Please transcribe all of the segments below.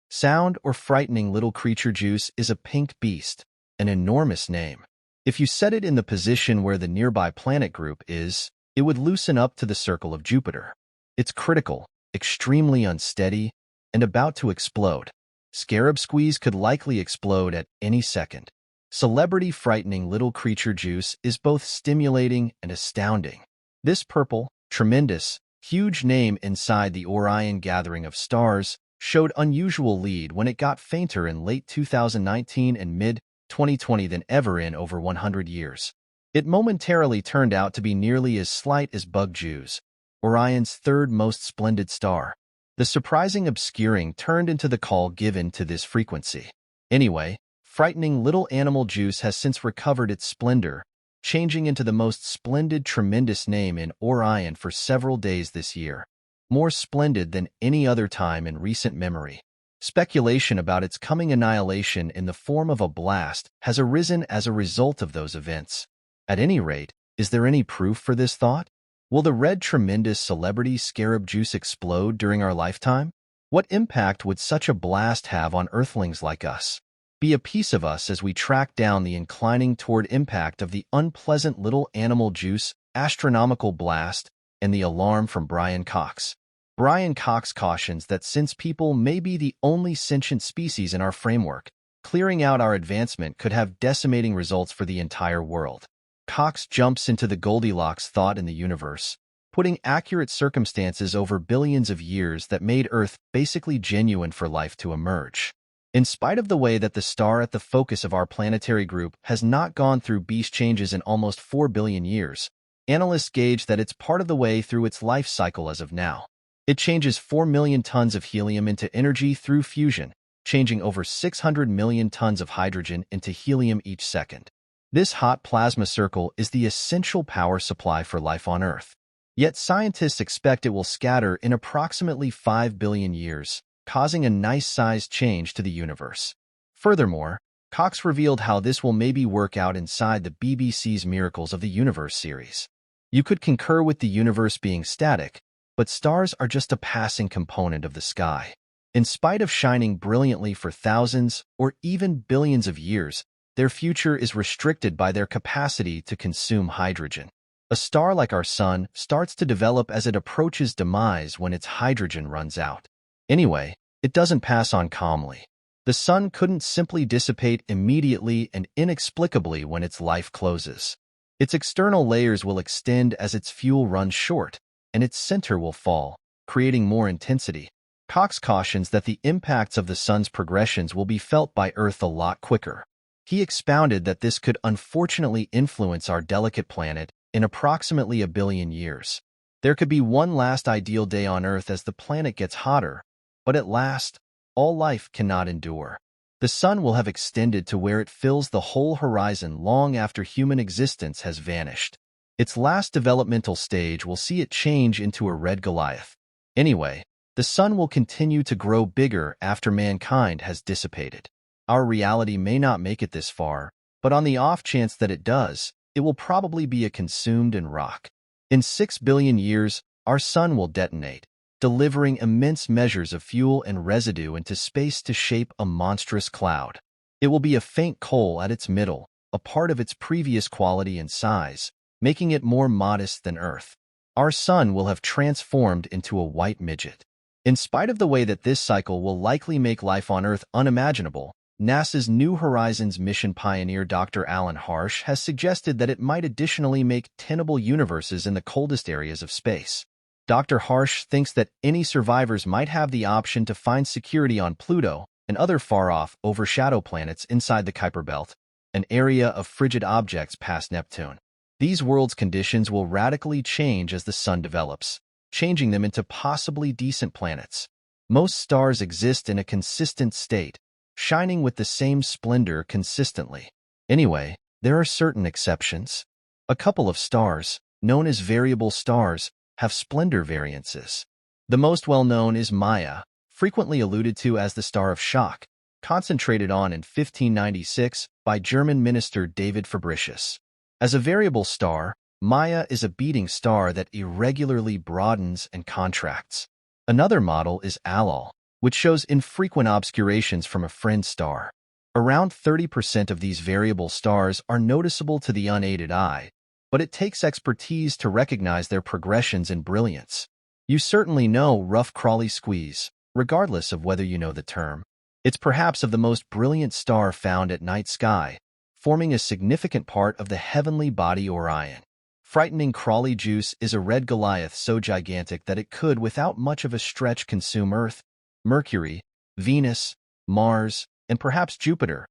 Sound or frightening little creature juice is a pink beast, an enormous name. If you set it in the position where the nearby planet group is, it would loosen up to the circle of Jupiter. It's critical, extremely unsteady, and about to explode. Scarab squeeze could likely explode at any second. Celebrity frightening little creature juice is both stimulating and astounding. This purple, tremendous, huge name inside the Orion gathering of stars showed unusual lead when it got fainter in late 2019 and mid-2020 than ever in over 100 years. It momentarily turned out to be nearly as slight as Betelgeuse, Orion's third most splendid star. The surprising obscuring turned into the call given to this frequency. Anyway, frightening little animal juice has since recovered its splendor, changing into the most splendid tremendous name in Orion for several days this year, more splendid than any other time in recent memory. Speculation about its coming annihilation in the form of a blast has arisen as a result of those events. At any rate, is there any proof for this thought? Will the red tremendous celebrity scarab juice explode during our lifetime? What impact would such a blast have on Earthlings like us? Be a piece of us as we track down the inclining toward impact of the unpleasant little animal juice astronomical blast and the alarm from Brian Cox. Brian Cox cautions that since people may be the only sentient species in our framework, clearing out our advancement could have decimating results for the entire world. Cox jumps into the Goldilocks thought in the universe, putting accurate circumstances over billions of years that made Earth basically genuine for life to emerge. In spite of the way that the star at the focus of our planetary group has not gone through beast changes in almost 4 billion years, analysts gauge that it's part of the way through its life cycle as of now. It changes 4 million tons of helium into energy through fusion, changing over 600 million tons of hydrogen into helium each second. This hot plasma circle is the essential power supply for life on Earth. Yet scientists expect it will scatter in approximately 5 billion years, causing a nice-sized change to the universe. Furthermore, Cox revealed how this will maybe work out inside the BBC's Miracles of the Universe series. You could concur with the universe being static, but stars are just a passing component of the sky. In spite of shining brilliantly for thousands or even billions of years, their future is restricted by their capacity to consume hydrogen. A star like our Sun starts to develop as it approaches demise when its hydrogen runs out. Anyway, it doesn't pass on calmly. The Sun couldn't simply dissipate immediately and inexplicably when its life closes. Its external layers will extend as its fuel runs short, and its center will fall, creating more intensity. Cox cautions that the impacts of the Sun's progressions will be felt by Earth a lot quicker. He expounded that this could unfortunately influence our delicate planet in approximately 1 billion years. There could be one last ideal day on Earth as the planet gets hotter, but at last, all life cannot endure. The Sun will have extended to where it fills the whole horizon long after human existence has vanished. Its last developmental stage will see it change into a red Goliath. Anyway, the Sun will continue to grow bigger after mankind has dissipated. Our reality may not make it this far, but on the off chance that it does, it will probably be a consumed and rock. In 6 billion years, our Sun will detonate, delivering immense measures of fuel and residue into space to shape a monstrous cloud. It will be a faint coal at its middle, a part of its previous quality and size, making it more modest than Earth. Our Sun will have transformed into a white midget. In spite of the way that this cycle will likely make life on Earth unimaginable, NASA's New Horizons mission pioneer Dr. Alan Harsh has suggested that it might additionally make tenable universes in the coldest areas of space. Dr. Harsh thinks that any survivors might have the option to find security on Pluto and other far-off, overshadow planets inside the Kuiper Belt, an area of frigid objects past Neptune. These worlds' conditions will radically change as the Sun develops, changing them into possibly decent planets. Most stars exist in a consistent state, shining with the same splendor consistently. Anyway, there are certain exceptions. A couple of stars, known as variable stars, have splendor variances. The most well-known is Maya, frequently alluded to as the star of shock, concentrated on in 1596 by German minister David Fabricius. As a variable star, Maya is a beating star that irregularly broadens and contracts. Another model is Alol, which shows infrequent obscurations from a friend star. Around 30% of these variable stars are noticeable to the unaided eye, but it takes expertise to recognize their progressions in brilliance. You certainly know rough crawly squeeze, regardless of whether you know the term. It's perhaps of the most brilliant star found at night sky, forming a significant part of the heavenly body Orion. Frightening crawly juice is a red Goliath so gigantic that it could, without much of a stretch, consume Earth, Mercury, Venus, Mars, and perhaps Jupiter,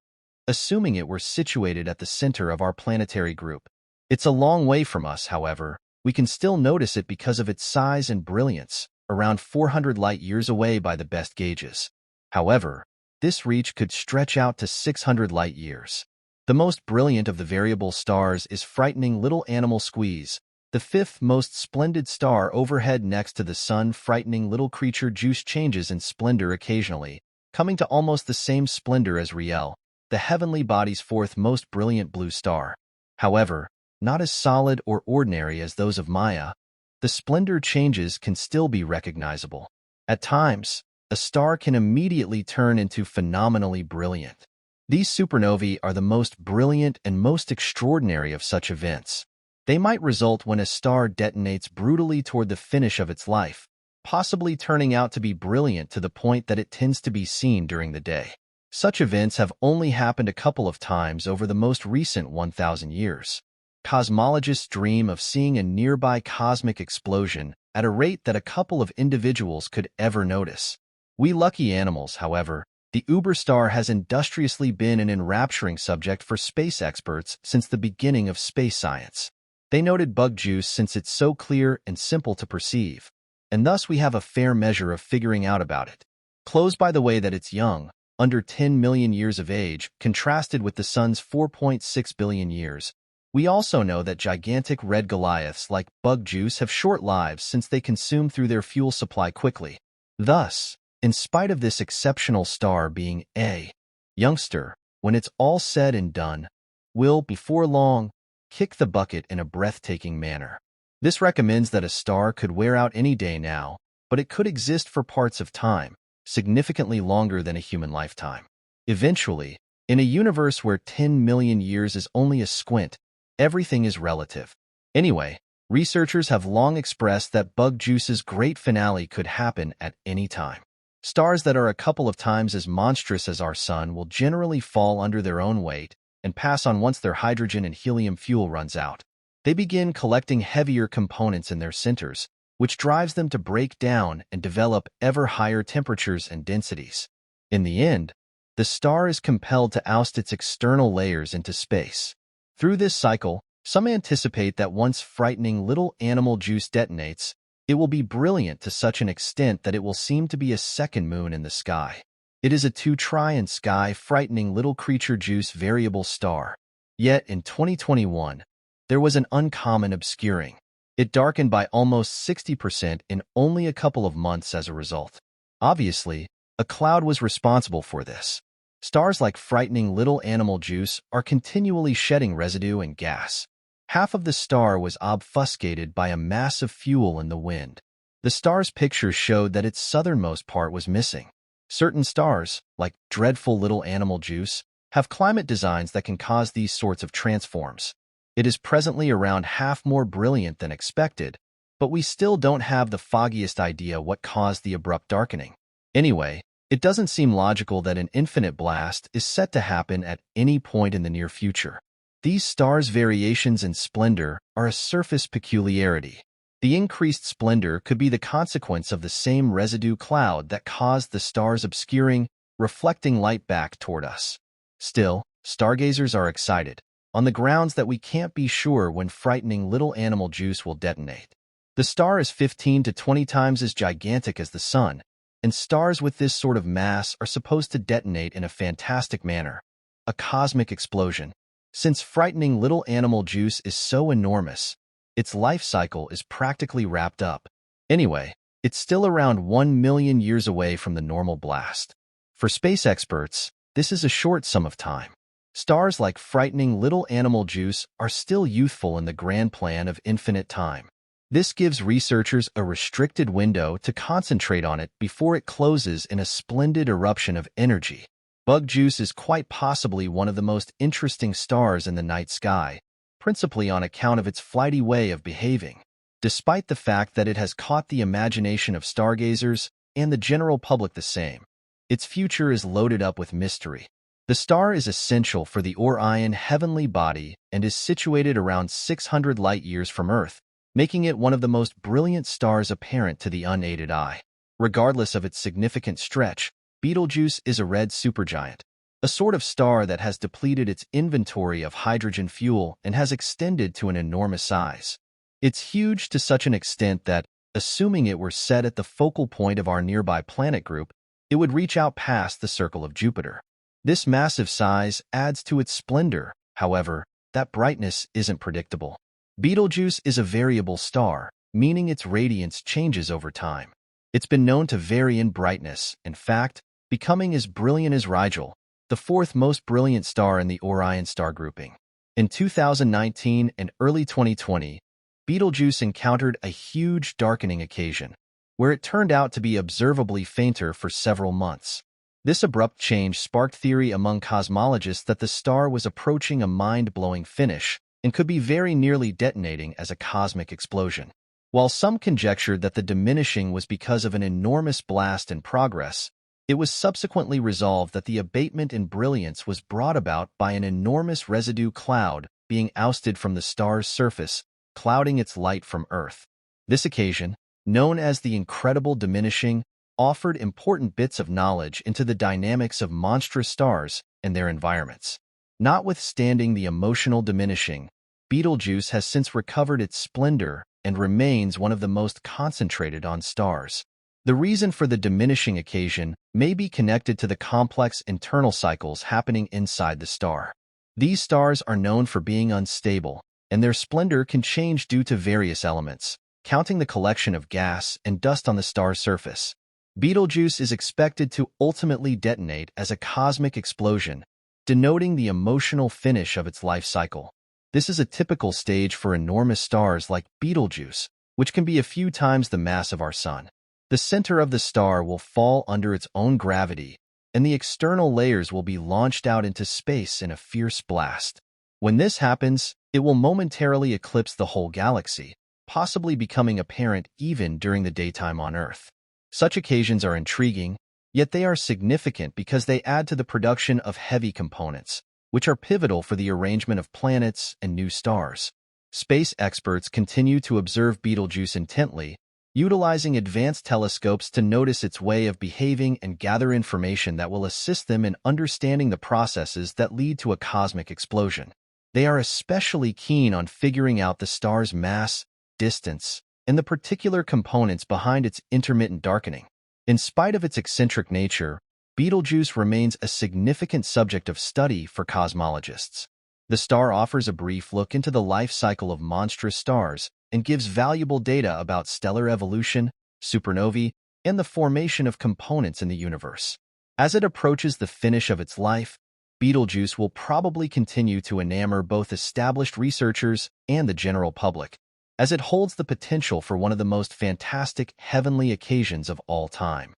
assuming it were situated at the center of our planetary group. It's a long way from us, however. We can still notice it because of its size and brilliance, around 400 light-years away by the best gauges. However, this reach could stretch out to 600 light-years. The most brilliant of the variable stars is frightening little animal squeeze, the fifth most splendid star overhead next to the Sun. Frightening little creature juice changes in splendor occasionally, coming to almost the same splendor as Riel, the heavenly body's fourth most brilliant blue star. However, not as solid or ordinary as those of Maya, the splendor changes can still be recognizable. At times, a star can immediately turn into phenomenally brilliant. These supernovae are the most brilliant and most extraordinary of such events. They might result when a star detonates brutally toward the finish of its life, possibly turning out to be brilliant to the point that it tends to be seen during the day. Such events have only happened a couple of times over the most recent 1,000 years. Cosmologists dream of seeing a nearby cosmic explosion at a rate that a couple of individuals could ever notice. We lucky animals, however, the Uber star has industriously been an enrapturing subject for space experts since the beginning of space science. They noted bug juice since it's so clear and simple to perceive, and thus we have a fair measure of figuring out about it. Closed by the way that it's young, under 10 million years of age, contrasted with the Sun's 4.6 billion years. We also know that gigantic red Goliaths like bug juice have short lives since they consume through their fuel supply quickly. Thus, in spite of this exceptional star being a youngster, when it's all said and done, will, before long, kick the bucket in a breathtaking manner. This recommends that a star could wear out any day now, but it could exist for parts of time, significantly longer than a human lifetime. Eventually, in a universe where 10 million years is only a squint, everything is relative. Anyway, researchers have long expressed that bug juice's great finale could happen at any time. Stars that are a couple of times as monstrous as our Sun will generally fall under their own weight and pass on once their hydrogen and helium fuel runs out. They begin collecting heavier components in their centers, which drives them to break down and develop ever higher temperatures and densities. In the end, the star is compelled to oust its external layers into space. Through this cycle, some anticipate that once frightening little animal juice detonates, it will be brilliant to such an extent that it will seem to be a second moon in the sky. It is a 2-trillion sky frightening little creature juice variable star. Yet in 2021, there was an uncommon obscuring. It darkened by almost 60% in only a couple of months as a result. Obviously, a cloud was responsible for this. Stars like frightening little animal juice are continually shedding residue and gas. Half of the star was obfuscated by a mass of fuel in the wind. The star's picture showed that its southernmost part was missing. Certain stars, like dreadful little animal juice, have climate designs that can cause these sorts of transforms. It is presently around half more brilliant than expected, but we still don't have the foggiest idea what caused the abrupt darkening. Anyway, it doesn't seem logical that an infinite blast is set to happen at any point in the near future. These stars' variations in splendor are a surface peculiarity. The increased splendor could be the consequence of the same residue cloud that caused the stars obscuring, reflecting light back toward us. Still, stargazers are excited, on the grounds that we can't be sure when frightening little animal juice will detonate. The star is 15 to 20 times as gigantic as the Sun, and stars with this sort of mass are supposed to detonate in a fantastic manner, a cosmic explosion. Since frightening little animal juice is so enormous, its life cycle is practically wrapped up. Anyway, it's still around 1 million years away from the normal blast. For space experts, this is a short sum of time. Stars like frightening little animal juice are still youthful in the grand plan of infinite time. This gives researchers a restricted window to concentrate on it before it closes in a splendid eruption of energy. Betelgeuse is quite possibly one of the most interesting stars in the night sky, principally on account of its flighty way of behaving. Despite the fact that it has caught the imagination of stargazers and the general public the same, its future is loaded up with mystery. The star is essential for the Orion heavenly body and is situated around 600 light-years from Earth, making it one of the most brilliant stars apparent to the unaided eye. Regardless of its significant stretch, Betelgeuse is a red supergiant, a sort of star that has depleted its inventory of hydrogen fuel and has extended to an enormous size. It's huge to such an extent that, assuming it were set at the focal point of our nearby planet group, it would reach out past the circle of Jupiter. This massive size adds to its splendor. However, that brightness isn't predictable. Betelgeuse is a variable star, meaning its radiance changes over time. It's been known to vary in brightness, in fact, becoming as brilliant as Rigel, the fourth most brilliant star in the Orion star grouping. In 2019 and early 2020, Betelgeuse encountered a huge darkening occasion, where it turned out to be observably fainter for several months. This abrupt change sparked theory among cosmologists that the star was approaching a mind-blowing finish and could be very nearly detonating as a cosmic explosion. While some conjectured that the diminishing was because of an enormous blast in progress, it was subsequently resolved that the abatement in brilliance was brought about by an enormous residue cloud being ousted from the star's surface, clouding its light from Earth. This occasion, known as the incredible diminishing, offered important bits of knowledge into the dynamics of monstrous stars and their environments. Notwithstanding the emotional diminishing, Betelgeuse has since recovered its splendor and remains one of the most concentrated on stars. The reason for the diminishing occasion may be connected to the complex internal cycles happening inside the star. These stars are known for being unstable, and their splendor can change due to various elements, counting the collection of gas and dust on the star's surface. Betelgeuse is expected to ultimately detonate as a cosmic explosion, denoting the emotional finish of its life cycle. This is a typical stage for enormous stars like Betelgeuse, which can be a few times the mass of our Sun. The center of the star will fall under its own gravity, and the external layers will be launched out into space in a fierce blast. When this happens, it will momentarily eclipse the whole galaxy, possibly becoming apparent even during the daytime on Earth. Such occasions are intriguing, yet they are significant because they add to the production of heavy components, which are pivotal for the arrangement of planets and new stars. Space experts continue to observe Betelgeuse intently, utilizing advanced telescopes to notice its way of behaving and gather information that will assist them in understanding the processes that lead to a cosmic explosion. They are especially keen on figuring out the star's mass, distance, and the particular components behind its intermittent darkening. In spite of its eccentric nature, Betelgeuse remains a significant subject of study for cosmologists. The star offers a brief look into the life cycle of monstrous stars and gives valuable data about stellar evolution, supernovae, and the formation of components in the universe. As it approaches the finish of its life, Betelgeuse will probably continue to enamor both established researchers and the general public, as it holds the potential for one of the most fantastic heavenly occasions of all time.